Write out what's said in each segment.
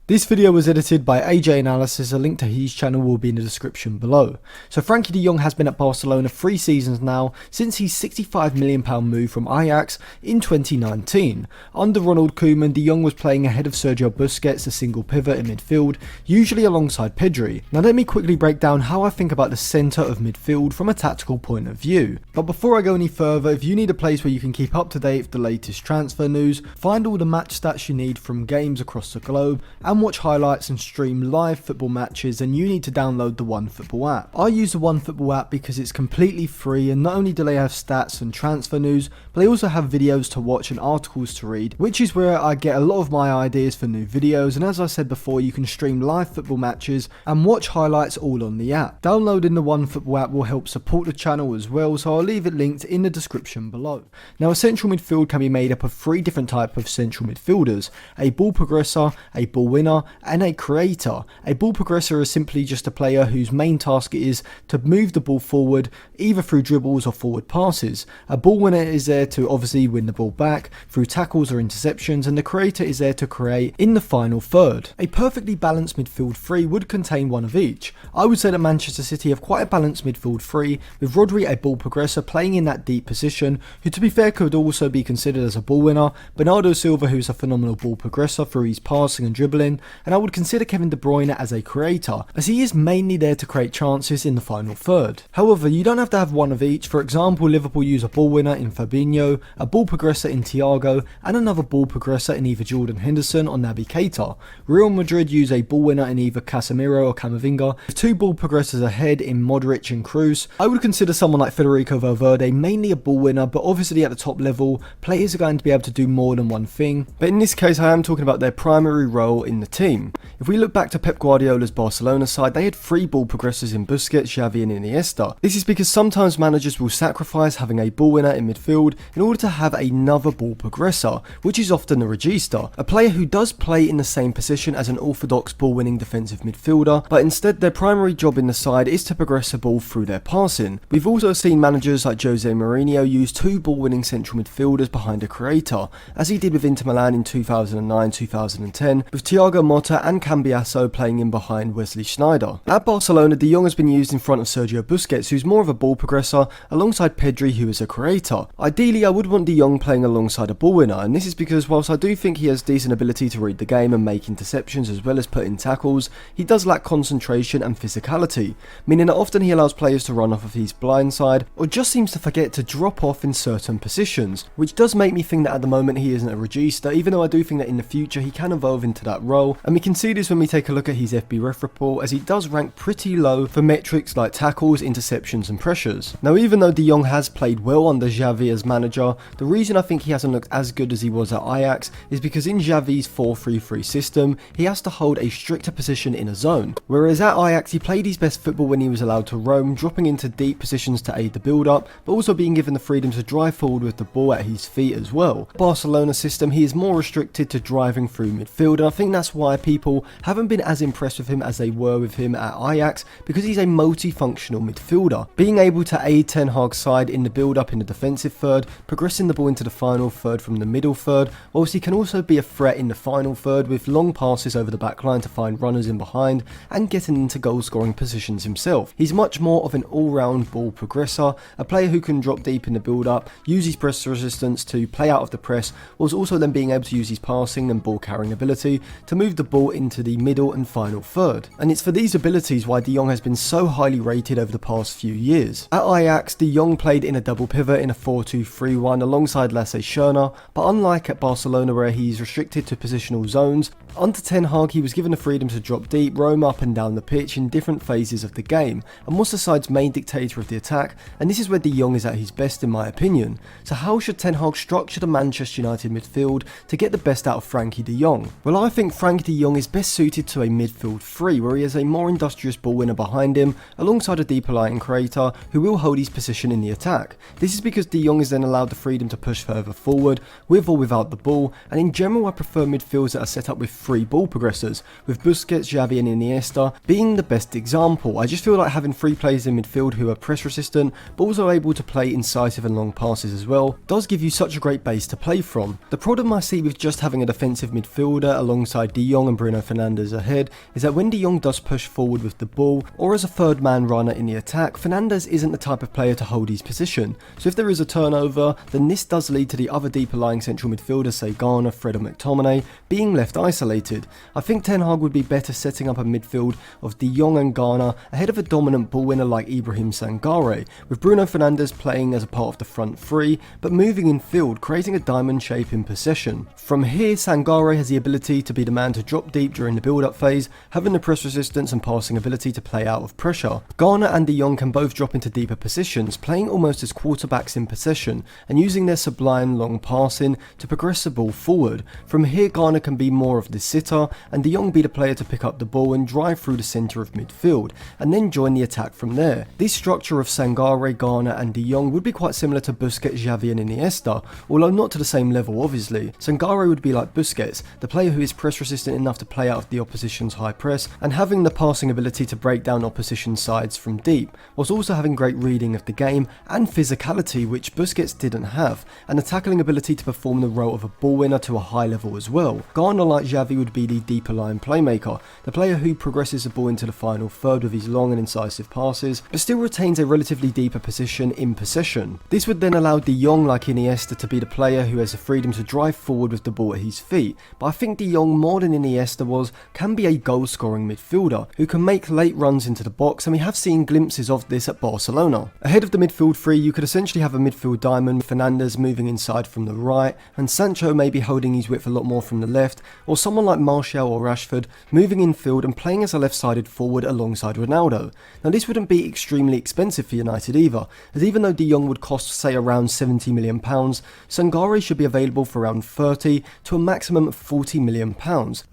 This video was edited by AJ Analysis, a link to his channel will be in the description below. So Frenkie De Jong has been at Barcelona 3 seasons now, since his £65 million move from Ajax in 2019. Under Ronald Koeman, De Jong was playing ahead of Sergio Busquets, a single pivot in midfield, usually alongside Pedri. Now let me quickly break down how I think about the centre of midfield from a tactical point of view. But before I go any further, if you need a place where you can keep up to date with the latest transfer news, find all the match stats you need from games across the globe, and watch highlights and stream live football matches, then you need to download the OneFootball app. I use the OneFootball app because it's completely free, and not only do they have stats and transfer news, but they also have videos to watch and articles to read, which is where I get a lot of my ideas for new videos. And as I said before, you can stream live football matches and watch highlights all on the app. Downloading the OneFootball app will help support the channel as well, so I'll leave it linked in the description below. Now a central midfield can be made up of 3 different types of central midfielders: a ball progressor, a ball winner, and a creator. A ball progressor is simply just a player whose main task is to move the ball forward, either through dribbles or forward passes. A ball winner is there to obviously win the ball back through tackles or interceptions, and the creator is there to create in the final third. A perfectly balanced midfield 3 would contain one of each. I would say that Manchester City have quite a balanced midfield 3, with Rodri, a ball progressor, playing in that deep position, who to be fair could also be considered as a ball winner, Bernardo Silva, who's a phenomenal ball progressor through his passing and dribbling, and I would consider Kevin De Bruyne as a creator, as he is mainly there to create chances in the final third. However, you don't have to have one of each. For example, Liverpool use a ball winner in Fabinho, a ball progressor in Thiago, and another ball progressor in either Jordan Henderson or Naby Keita. Real Madrid use a ball winner in either Casemiro or Camavinga, with 2 ball progressors ahead in Modric and Kroos. I would consider someone like Federico Valverde mainly a ball winner, but obviously at the top level, players are going to be able to do more than one thing. But in this case, I am talking about their primary role in the team. If we look back to Pep Guardiola's Barcelona side, they had 3 ball progressors in Busquets, Xavi and Iniesta. This is because sometimes managers will sacrifice having a ball winner in midfield in order to have another ball progressor, which is often a regista, a player who does play in the same position as an orthodox ball winning defensive midfielder, but instead their primary job in the side is to progress the ball through their passing. We've also seen managers like Jose Mourinho use 2 ball winning central midfielders behind a creator, as he did with Inter Milan in 2009-2010, with Thiago Motta and Cambiasso playing in behind Wesley Sneijder. At Barcelona, De Jong has been used in front of Sergio Busquets, who's more of a ball progressor, alongside Pedri, who is a creator. Ideally, I would want De Jong playing alongside a ball winner, and this is because whilst I do think he has decent ability to read the game and make interceptions as well as put in tackles, he does lack concentration and physicality, meaning that often he allows players to run off of his blind side, or just seems to forget to drop off in certain positions, which does make me think that at the moment he isn't a regista, even though I do think that in the future he can evolve into that role. And we can see this when we take a look at his FBref report, as he does rank pretty low for metrics like tackles, interceptions and pressures. Now even though De Jong has played well under Xavi as manager, the reason I think he hasn't looked as good as he was at Ajax is because in Xavi's 4-3-3 system, he has to hold a stricter position in a zone, whereas at Ajax he played his best football when he was allowed to roam, dropping into deep positions to aid the build-up, but also being given the freedom to drive forward with the ball at his feet as well. Barcelona system, he is more restricted to driving through midfield, and I think that's why people haven't been as impressed with him as they were with him at Ajax, because he's a multifunctional midfielder, being able to aid Ten Hag's side in the build-up in the defensive third, progressing the ball into the final third from the middle third, whilst he can also be a threat in the final third with long passes over the back line to find runners in behind and getting into goal scoring positions himself. He's much more of an all-round ball progressor, a player who can drop deep in the build-up, use his press resistance to play out of the press, whilst also then being able to use his passing and ball carrying ability to move the ball into the middle and final third. And it's for these abilities why De Jong has been so highly rated over the past few years. At Ajax, De Jong played in a double pivot in a 4-2-3-1 alongside Lasse Schöne, but unlike at Barcelona where he's restricted to positional zones, under Ten Hag he was given the freedom to drop deep, roam up and down the pitch in different phases of the game, and was the side's main dictator of the attack, and this is where De Jong is at his best in my opinion. So how should Ten Hag structure the Manchester United midfield to get the best out of Frenkie De Jong? Well, I think Frenkie De Jong is best suited to a midfield 3, where he has a more industrious ball winner behind him, alongside a deeper lying creator who will hold his position in the attack. This is because De Jong is then allowed the freedom to push further forward, with or without the ball, and in general I prefer midfields that are set up with 3 ball progressors, with Busquets, Xavi and Iniesta being the best example. I just feel like having 3 players in midfield who are press resistant, but also able to play incisive and long passes as well, does give you such a great base to play from. The problem I see with just having a defensive midfielder alongside De Jong and Bruno Fernandes ahead is that when De Jong does push forward with the ball, or as a third man runner in the attack, Fernandes isn't the type of player to hold his position. So if there is a turnover, then this does lead to the other deeper lying central midfielders, say Garner, Fred or McTominay, being left isolated. I think Ten Hag would be better setting up a midfield of De Jong and Garner ahead of a dominant ball winner like Ibrahim Sangare, with Bruno Fernandes playing as a part of the front three, but moving in field, creating a diamond shape in possession. From here, Sangare has the ability to be the man to drop deep during the build-up phase, having the press resistance and passing ability to play out of pressure. Garner and De Jong can both drop into deeper positions, playing almost as quarterbacks in possession, and using their sublime long passing to progress the ball forward. From here, Garner can be more of the sitter, and De Jong be the player to pick up the ball and drive through the centre of midfield, and then join the attack from there. This structure of Sangare, Garner and De Jong would be quite similar to Busquets, Xavi and Iniesta, although not to the same level obviously. Sangare would be like Busquets, the player who is press resistant enough to play out of the opposition's high press, and having the passing ability to break down opposition sides from deep, whilst also having great reading of the game and physicality which Busquets didn't have, and a tackling ability to perform the role of a ball winner to a high level as well. Garner, like Xavi, would be the deeper line playmaker, the player who progresses the ball into the final third with his long and incisive passes, but still retains a relatively deeper position in possession. This would then allow De Jong, like Iniesta, to be the player who has the freedom to drive forward with the ball at his feet, but I think De Jong, more than Iniesta was, can be a goal scoring midfielder who can make late runs into the box, and we have seen glimpses of this at Barcelona. Ahead of the midfield three, you could essentially have a midfield diamond, Fernandes moving inside from the right, and Sancho maybe holding his width a lot more from the left, or someone like Martial or Rashford moving in field and playing as a left-sided forward alongside Ronaldo. Now this wouldn't be extremely expensive for United either, as even though De Jong would cost say around £70 million, Sangare should be available for around 30 to a maximum of £40 million.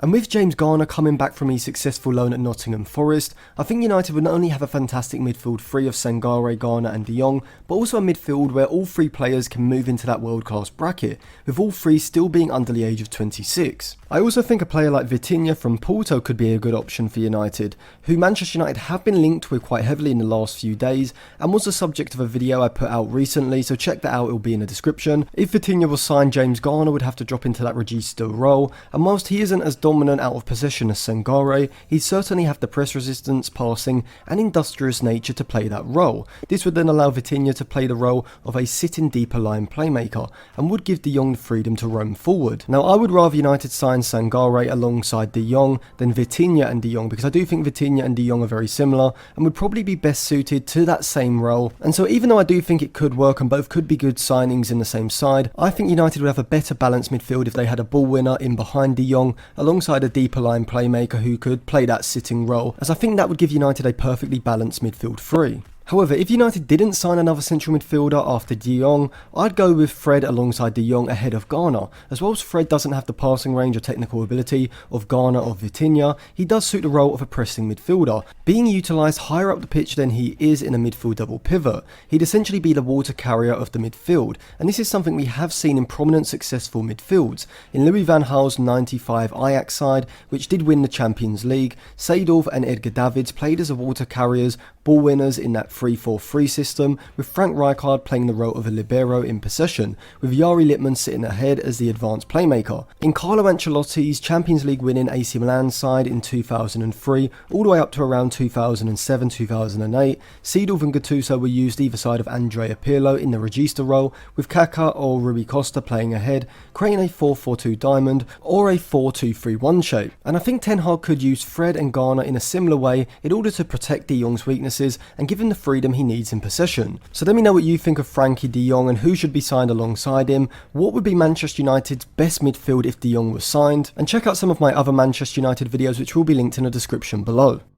And with James Garner coming back from his successful loan at Nottingham Forest, I think United would not only have a fantastic midfield three of Sangare, Garner and De Jong, but also a midfield where all three players can move into that world-class bracket, with all three still being under the age of 26. I also think a player like Vitinha from Porto could be a good option for United, who Manchester United have been linked with quite heavily in the last few days, and was the subject of a video I put out recently, so check that out, it will be in the description. If Vitinha was signed, James Garner would have to drop into that regista role, and whilst he isn't as dominant out of possession as Sangare, he'd certainly have the press resistance, passing and industrious nature to play that role. This would then allow Vitinha to play the role of a sitting deeper line playmaker, and would give De Jong the freedom to roam forward. Now I would rather United sign Sangare alongside De Jong than Vitinha and De Jong, because I do think Vitinha and De Jong are very similar and would probably be best suited to that same role. And so even though I do think it could work and both could be good signings in the same side, I think United would have a better balanced midfield if they had a ball winner in behind De Jong alongside a deeper line playmaker who could play that sitting role, as I think that would give United a perfectly balanced midfield three. However, if United didn't sign another central midfielder after De Jong, I'd go with Fred alongside De Jong ahead of Garner. As well as Fred doesn't have the passing range or technical ability of Garner or Vitinha, he does suit the role of a pressing midfielder, being utilised higher up the pitch than he is in a midfield double pivot. He'd essentially be the water carrier of the midfield, and this is something we have seen in prominent successful midfields. In Louis van Gaal's 95 Ajax side, which did win the Champions League, Seedorf and Edgar Davids played as a water carriers, ball winners in that 3-4-3 system, with Frank Rijkaard playing the role of a libero in possession, with Jari Littmann sitting ahead as the advanced playmaker. In Carlo Ancelotti's Champions League winning AC Milan side in 2003, all the way up to around 2007-2008, Seedorf and Gattuso were used either side of Andrea Pirlo in the regista role, with Kaká or Rui Costa playing ahead, creating a 4-4-2 diamond or a 4-2-3-1 shape. And I think Ten Hag could use Fred and Garner in a similar way in order to protect De Jong's weaknesses and give him the freedom he needs in possession. So let me know what you think of Frenkie De Jong and who should be signed alongside him. What would be Manchester United's best midfield if De Jong was signed? And check out some of my other Manchester United videos which will be linked in the description below.